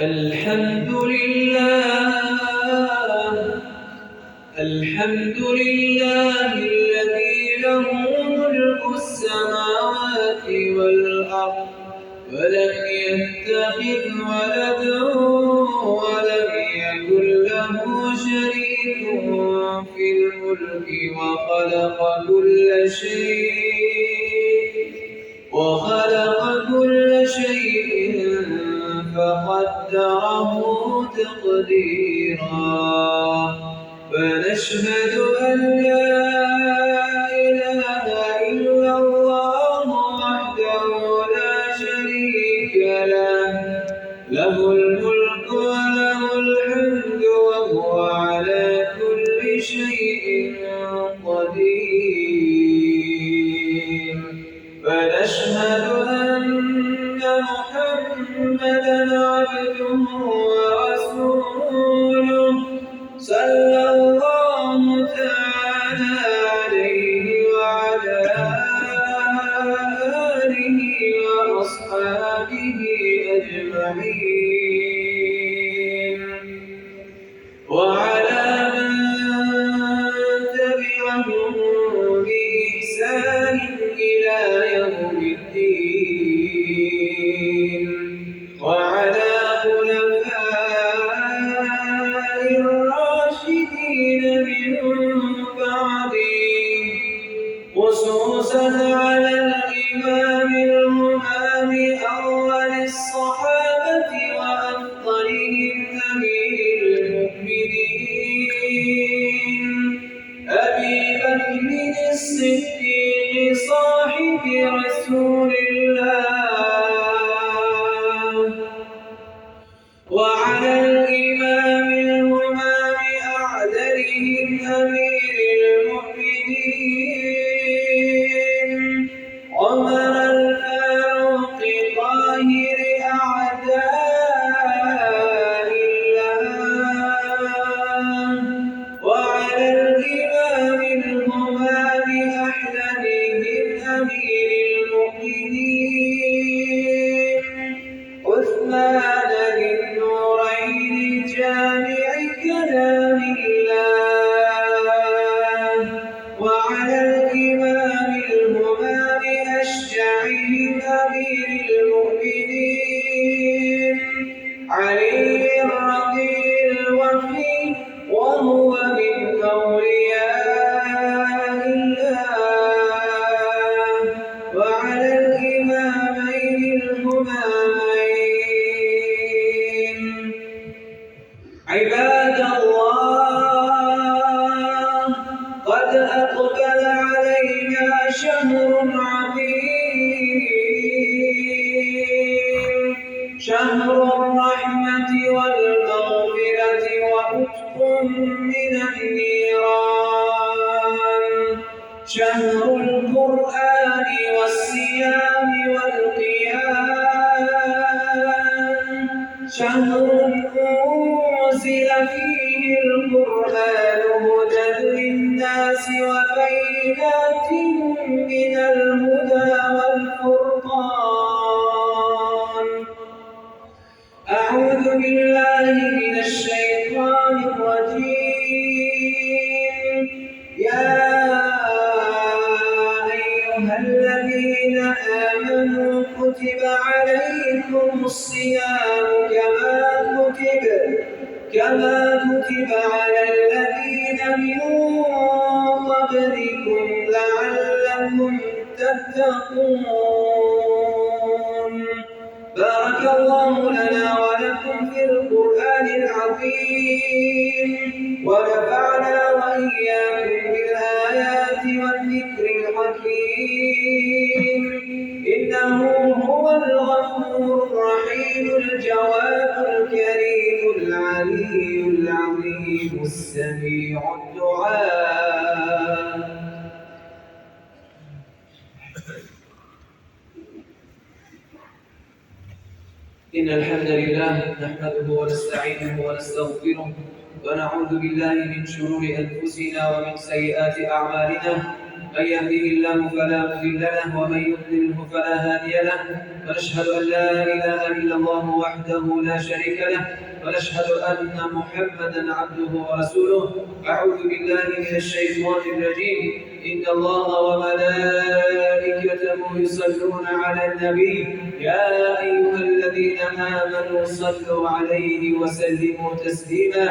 الحمد لله الذي له ملك السماوات والأرض ولم يتخذ ولدا ولم يكن له شريك في الملك وخلق كل شيء فقدره تقديرا فنشهد أن لا إله إلا الله وحده لا شريك له الملك وله الحمد وهو على كل شيء قدير فنشهد أن محمدًا عبده ورسوله صلى الله تعالى عليه وعلى آله وأصحابه أجمعين وعلى من تبعهم بإحسان إلى يوم الدين وعلى خلفاء الراشدين من بعده خصوصا على الإمام المهام أول الصحابة وأفضلهم أمير المؤمنين أبي بكر الصديق صاحب رسول الله وعلى الإمام المهام أعدلهم أمير المؤمنين عمر الفاروق طاهر أعداء الله وعلى الإمام المهام أحلمهم أمير المؤمنين عثمان للنورين جامع كلام الله وعلى الإمام المهام أشجعهم أمير المؤمنين علي الرضي الوفي وهو من أولياء الله وعلى الإمامين الهمامين عباد الله قد أقبل علينا شهر عظيم شهر الرحمة والمغفرة وعتق من النيران شهر القرآن والصيام والقيام شهر أنزل فيه القرآن هدى للناس وبينات من الهدى والفرقان أعوذ بالله من الشيطان الرجيم يا أيها الذين آمنوا كتب عليكم الصيام كما كتب على الذين من قبلكم لعلكم تتقون بارك الله لنا ولكم في القرآن العظيم ونفعنا وإياكم بالآيات والذكر الحكيم إنه هو الغفور الرحيم الجواد الكريم العلي العظيم السميع الدعاء إن الحمد لله نحمده ونستعينه ونستغفره ونعوذ بالله من شرور أنفسنا ومن سيئات أعمالنا من يهده الله فلا مضل له ومن يضلله فلا هادي له، ونشهد أن لا إله إلا الله وحده لا شريك له، ونشهد أن محمدا عبده ورسوله. أعوذ بالله من الشيطان الرجيم. إن الله وملائكته يصلون على النبي يا أيها الذين آمنوا صلوا عليه وسلموا تسليما.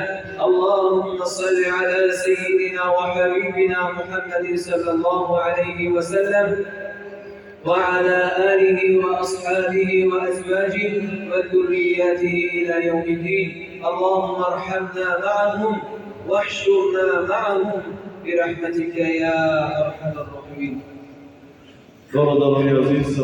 اللهم صل على سيدنا وحبيبنا محمد صلى الله عليه وسلم وعلى آله وأصحابه وأزواجه وذرياته إلى يوم الدين. اللهم ارحمنا معهم واحشرنا معهم برحمتك يا أرحم الراحمين. فرض من عزيز